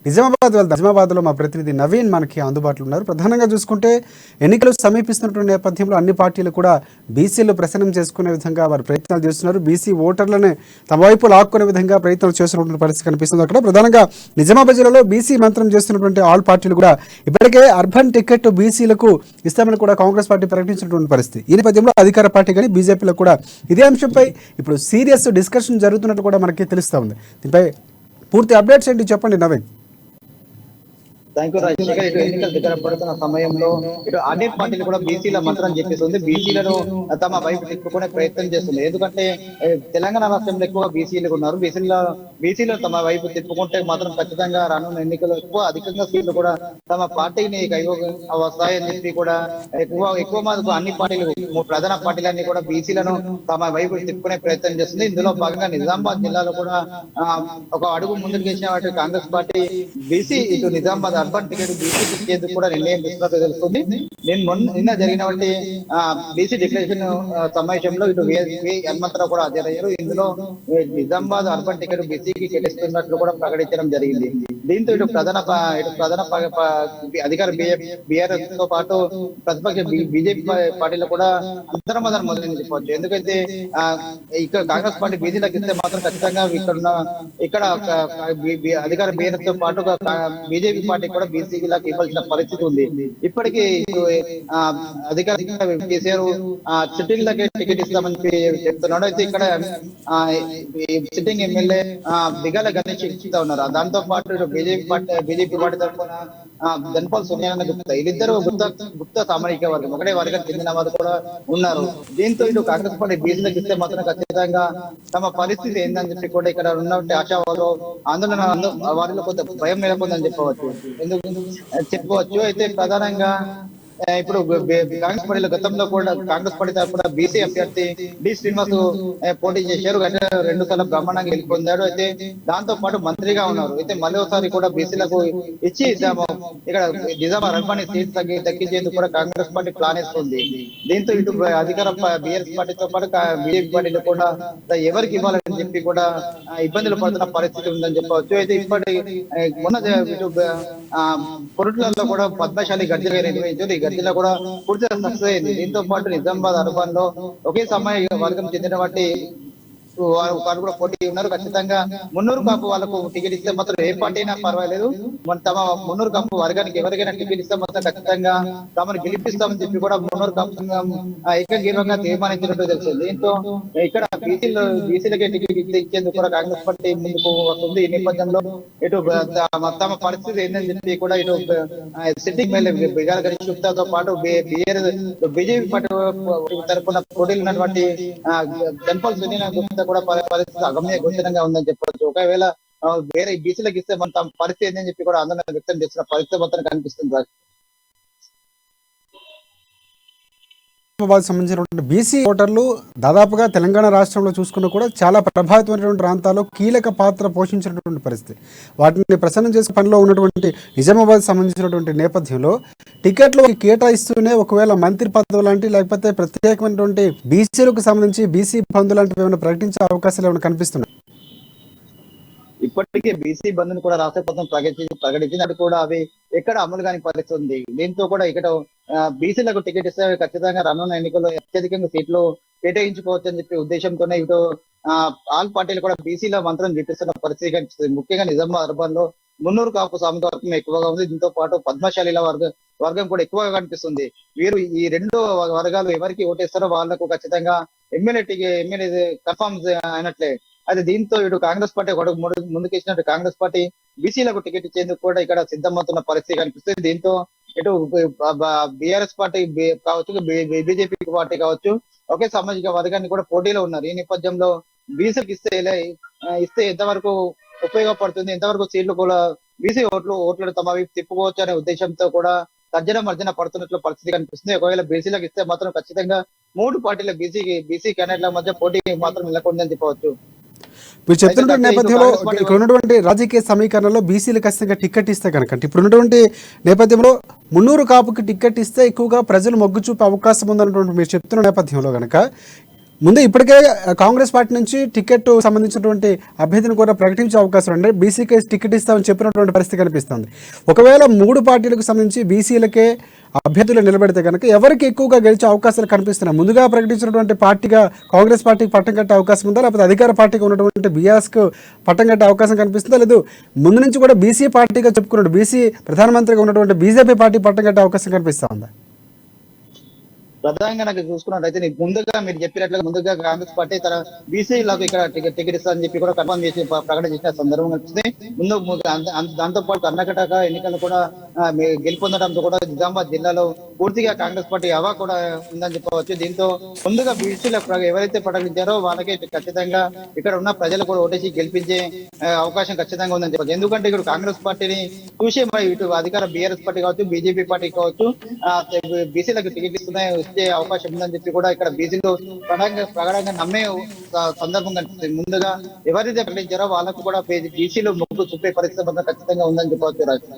నిజామాబాద్ వెళ్దాం. నిజామాబాద్లో మా ప్రతినిధి నవీన్ మనకి అందుబాటులో ఉన్నారు. ప్రధానంగా చూసుకుంటే ఎన్నికలు సమీపిస్తున్నటువంటి నేపథ్యంలో అన్ని పార్టీలు కూడా బీసీలు ప్రసన్నం చేసుకునే విధంగా వారు ప్రయత్నాలు చేస్తున్నారు. బీసీ ఓటర్లను తమ వైపు లాక్కునే విధంగా ప్రయత్నాలు చేస్తున్నటువంటి పరిస్థితి కనిపిస్తుంది. అక్కడ ప్రధానంగా నిజామాబాద్ జిల్లాలో బీసీ మంత్రం చేస్తున్నటువంటి ఆల్ పార్టీలు కూడా ఇప్పటికే అర్బన్ టికెట్ బీసీలకు ఇస్తామని కూడా కాంగ్రెస్ పార్టీ ప్రకటించినటువంటి పరిస్థితి. ఈ నేపథ్యంలో అధికార పార్టీ కానీ బీజేపీలో కూడా ఇదే అంశంపై ఇప్పుడు సీరియస్ డిస్కషన్ జరుగుతున్నట్టు కూడా మనకి తెలుస్తూ ఉంది. దీనిపై పూర్తి అప్డేట్స్ ఏంటి చెప్పండి నవీన్. Thank you Rajasekhar. ఇటు ఎన్నికలు దగ్గర పడుతున్న సమయంలో ఇటు అదే పార్టీలు కూడా బీసీల మంత్రం చెప్పేస్తుంది. బీసీలను తమ వైపు తిప్పుకునే ప్రయత్నం చేస్తుంది. ఎందుకంటే తెలంగాణ రాష్ట్రంలో ఎక్కువ బీసీలు ఉన్నారు. బీసీలు తమ వైపు తిప్పుకుంటే మాత్రం ఖచ్చితంగా రానున్న ఎన్నికలు అధికంగా సీట్లు కూడా తమ పార్టీని వస్తాయని చెప్పి కూడా ఎక్కువ మంది అన్ని పార్టీలు ప్రధాన పార్టీలన్నీ కూడా బీసీలను తమ వైపు తిప్పుకునే ప్రయత్నం చేస్తుంది. ఇందులో భాగంగా నిజామాబాద్ జిల్లాలో కూడా ఒక అడుగు ముందుకు వేసిన కాంగ్రెస్ పార్టీ బీసీ ఇటు నిజామాబాద్ అర్బన్ టికెట్ బీసీ ఇచ్చేందుకు కూడా నిర్ణయం తీసుకున్నట్టు తెలుస్తుంది. నిన్న జరిగినటువంటి బీసీ డిక్లరేషన్ సమావేశంలో ఇటు హనుమంతరావు కూడా హాజరయ్యారు. ఇందులో నిజామాబాద్ అర్బన్ టికెట్ బీసీకి కేటాయిస్తున్నట్లు కూడా ప్రకటించడం జరిగింది. దీంతో ఇటు ప్రధాన అధికార బీఆర్ఎస్ తో పాటు ప్రతిపక్ష బీజేపీ పార్టీలో కూడా అంతర్మదనం మొదలైంది చెప్పవచ్చు. ఎందుకంటే ఇక్కడ కాంగ్రెస్ పార్టీ బీజేపీలకు ఇస్తే మాత్రం ఖచ్చితంగా ఇక్కడ అధికార బీఆర్ఎస్ తో పాటు బీజేపీ పార్టీ కూడా బీసీలకు ఇవ్వాల్సిన పరిస్థితి ఉంది. ఇప్పటికీ అధికార కేసీఆర్ సిట్టింగ్లకే టికెట్ ఇస్తామని చెప్తున్నాడు. అయితే ఇక్కడ సిట్టింగ్ ఎమ్మెల్యే దిగాల గణేష్ ఇస్తా ఉన్నారు. దాంతో పాటు బీజేపీ పార్టీ తరఫున ధన్పాల్ సోనియానంద గుప్తా వీళ్ళిద్దరు గుప్తా సామాజిక వర్గం ఒకటే వర్గం చెందిన వారు కూడా ఉన్నారు. దీంతో ఇటు కాంగ్రెస్ పార్టీ బీసీలకు ఇస్తే మాత్రం ఖచ్చితంగా తమ పరిస్థితి ఏందని చెప్పి కూడా ఇక్కడ ఉన్నటువంటి ఆశావాదులు ఆందోళన వారిలో కొంత భయం నెలకొందని చెప్పవచ్చు. అయితే ప్రధానంగా ఇప్పుడు కాంగ్రెస్ పార్టీలో గతంలో కూడా కాంగ్రెస్ పార్టీ తరఫున బీసీ అభ్యర్థి డి శ్రీనివాస్ పోటీ చేశారు. 2 సార్లు బ్రహ్మాండంగా గెలుపొందాడు. అయితే దాంతో పాటు మంత్రిగా ఉన్నారు. అయితే మళ్ళీ ఒకసారి కూడా బీసీలకు ఇచ్చి ఇక్కడ నిజామాబాద్ అర్బన్ సీట్ దక్కించేందుకు కూడా కాంగ్రెస్ పార్టీ ప్లాన్ వేస్తుంది. దీంతో ఇటు అధికార బీఆర్ఎస్ పార్టీతో పాటు బీజేపీ పార్టీలు కూడా ఎవరికి ఇవ్వాలని చెప్పి కూడా ఇబ్బందులు పడుతున్న పరిస్థితి ఉందని చెప్పవచ్చు. అయితే ఇప్పటి మొన్న పొరుట్లలో కూడా పద్మశాలి గర్జన నిర్వహించారు. గర్జన కూడా పూర్తిగా సక్సెస్ అయింది. దీంతో పాటు నిజామాబాద్ అర్బన్ లో ఒకే సమయ వర్గం చెందిన వాటి వారు కూడా పోటీ ఉన్నారు. ఖచ్చితంగా మున్నూరు కాపు వాళ్ళకు టికెట్ ఇస్తే మాత్రం ఏ పార్టీ అయినా పర్వాలేదు, తమ మున్నూరు కాపు వర్గానికి ఎవరికైనా టికెట్ ఇస్తే మాత్రం ఖచ్చితంగా తమను గెలిపిస్తామని చెప్పి కూడా మున్నూరు కాపు ఏకగ్రీవంగా తీర్మానించినట్టు తెలుస్తుంది. దీంతో ఇక్కడ బీసీలకే టికెట్ ఇచ్చేందుకు కూడా కాంగ్రెస్ పార్టీ ముందుకు వస్తుంది. ఈ నేపథ్యంలో ఇటు తమ పరిస్థితి ఏంటని చెప్పి కూడా ఇటు సిట్టింగ్ ఎమ్మెల్యే బిగాల గణేష్ గుప్తాతో పాటు బీజేపీ పార్టీ తరఫున పోటీలు ఉన్నటువంటి ధన్పాల్ సోనియానంద గుప్తా కూడా పరిస్థితి అగమ్య గోచరంగా ఉందని చెప్పవచ్చు. ఒకవేళ వేరే బీసీలకు ఇస్తే మన తమ పరిస్థితి ఏంటని చెప్పి కూడా ఆందోళన వ్యక్తం చేస్తున్న పరిస్థితి మొత్తం కనిపిస్తుంది. సంబంధించినటువంటి బీసీ ఓటర్లు దాదాపుగా తెలంగాణ రాష్ట్రంలో చూసుకున్నా కూడా చాలా ప్రభావితమైనటువంటి ప్రాంతాల్లో కీలక పాత్ర పోషించినటువంటి పరిస్థితి. వాటిని ప్రసన్నం చేసే పనిలో ఉన్నటువంటి నిజామాబాద్ సంబంధించినటువంటి నేపథ్యంలో టికెట్లు కేటాయిస్తూనే ఒకవేళ మంత్రి పదవి లాంటి లేకపోతే ప్రత్యేకమైనటువంటి బీసీలకు సంబంధించి బీసీ బంధు లాంటివి ఏమైనా ప్రకటించే అవకాశాలు ఏమైనా కనిపిస్తున్నాయి? ఇప్పటికే బీసీ బంధుని కూడా రాష్ట్ర ప్రభుత్వం ప్రకటించినట్టు కూడా అవి ఎక్కడ అమలు కాని పరిస్థితి ఉంది. దీంతో కూడా ఇక్కడ బీసీలకు టికెట్ ఇస్తే ఖచ్చితంగా రానున్న ఎన్నికల్లో అత్యధికంగా సీట్లు కేటాయించుకోవచ్చు అని చెప్పి ఉద్దేశంతోనే ఇటు ఆల్ పార్టీలు కూడా బీసీల మంత్రం చూపిస్తున్న పరిస్థితి కనిపిస్తుంది. ముఖ్యంగా నిజామాబాద్ అర్బన్ లో మున్నూరు కాపు సామాజిక వర్గం ఎక్కువగా ఉంది. దీంతో పాటు పద్మశాలిల వర్గం కూడా ఎక్కువగా కనిపిస్తుంది. వీరు ఈ 2 వర్గాలు ఎవరికి ఓటేస్తారో వాళ్లకు ఖచ్చితంగా ఎమ్మెల్యే కన్ఫర్మ్ అయినట్లే. అయితే దీంతో ఇటు కాంగ్రెస్ పార్టీ ముందుకేసినట్టు కాంగ్రెస్ పార్టీ బీసీలకు టికెట్ ఇచ్చేందుకు కూడా ఇక్కడ సిద్ధమవుతున్న పరిస్థితి కనిపిస్తుంది. దీంతో ఇటు బీఆర్ఎస్ పార్టీ కావచ్చు, బీజేపీ పార్టీ కావచ్చు, ఒకే సామాజిక వర్గాన్ని కూడా పోటీలో ఉన్నారు. ఈ నేపథ్యంలో బీసీకి ఇస్తే ఎంతవరకు ఉపయోగపడుతుంది, ఎంతవరకు సీట్లు కూడా బీసీ ఓట్లు తమ వైపు తిప్పుకోవచ్చు అనే ఉద్దేశంతో కూడా తర్జన మర్జన పడుతున్నట్లు పరిస్థితి కనిపిస్తుంది. ఒకవేళ బీసీలకు ఇస్తే మాత్రం ఖచ్చితంగా 3 పార్టీల బీసీ క్యాండిడేట్ల మధ్య పోటీ మాత్రం నెలకొందని చెప్పవచ్చు. మీరు చెప్తున్న నేపథ్యంలో ఇక్కడ ఉన్నటువంటి రాజకీయ సమీకరణలో బీసీలు ఖచ్చితంగా టికెట్ ఇస్తే కనుక ఇప్పుడు ఉన్నటువంటి నేపథ్యంలో మున్నూరు కాపుకి టికెట్ ఇస్తే ఎక్కువగా ప్రజలు మొగ్గు చూపే అవకాశం ఉందన్నటువంటి మీరు చెప్తున్న నేపథ్యంలో కనుక ముందు ఇప్పటికే కాంగ్రెస్ పార్టీ నుంచి టికెట్ సంబంధించినటువంటి అభ్యర్థిని కూడా ప్రకటించే అవకాశం ఉంది. బీసీకే టికెట్ ఇస్తామని చెప్పినటువంటి పరిస్థితి కనిపిస్తుంది. ఒకవేళ 3 పార్టీలకు సంబంధించి బీసీలకే అభ్యర్థులు నిలబెడితే కనుక ఎవరికి ఎక్కువగా గెలిచే అవకాశాలు కనిపిస్తున్నాయి? ముందుగా ప్రకటించినటువంటి పార్టీగా కాంగ్రెస్ పార్టీకి పట్టం కట్టే అవకాశం ఉందా, లేకపోతే అధికార పార్టీకి ఉన్నటువంటి బీఆర్ఎస్కు పట్టం కట్టే అవకాశం కనిపిస్తుందా? లేదు ముందు నుంచి కూడా బీసీ పార్టీగా చెప్పుకున్నాడు బీసీ ప్రధానమంత్రిగా ఉన్నటువంటి బీజేపీ పార్టీ పట్టం కట్టే అవకాశం కనిపిస్తా ఉందా? ప్రధానంగా నాకు చూసుకున్నట్టయితే ముందుగా మీరు చెప్పినట్లుగా ముందుగా కాంగ్రెస్ పార్టీ తన బీసీలకు ఇక్కడ టికెట్ ఇస్తారని చెప్పి కూడా కన్ఫర్మ్ చేసి ప్రకటన చేసిన సందర్భం కనిపిస్తుంది. దాంతో పాటు కర్ణాటక ఎన్నికలు కూడా గెలుపొందడంతో కూడా నిజామాబాద్ జిల్లాలో పూర్తిగా కాంగ్రెస్ పార్టీ హవా కూడా ఉందని చెప్పవచ్చు. దీంతో ముందుగా బీసీలకు ఎవరైతే ప్రకటించారో వాళ్ళకే ఖచ్చితంగా ఇక్కడ ఉన్న ప్రజలు కూడా ఓటేసి గెలిపించే అవకాశం ఖచ్చితంగా ఉందని చెప్పచ్చు. ఎందుకంటే ఇక్కడ కాంగ్రెస్ పార్టీని చూసే ఇటు అధికార బీఆర్ఎస్ పార్టీ కావచ్చు, బీజేపీ పార్టీ కావచ్చు, బీసీలకు టికెట్ ఇచ్చే అవకాశం ఉందని చెప్పి కూడా ఇక్కడ బీసీలో ప్రగాఢంగా నమ్మే సందర్భం కనిపిస్తుంది. ముందుగా ఎవరైతే ప్రకటించారో వాళ్ళకు కూడా బీసీలో మొగ్గు చూపే పరిస్థితి ఖచ్చితంగా ఉందని చెప్పవచ్చు.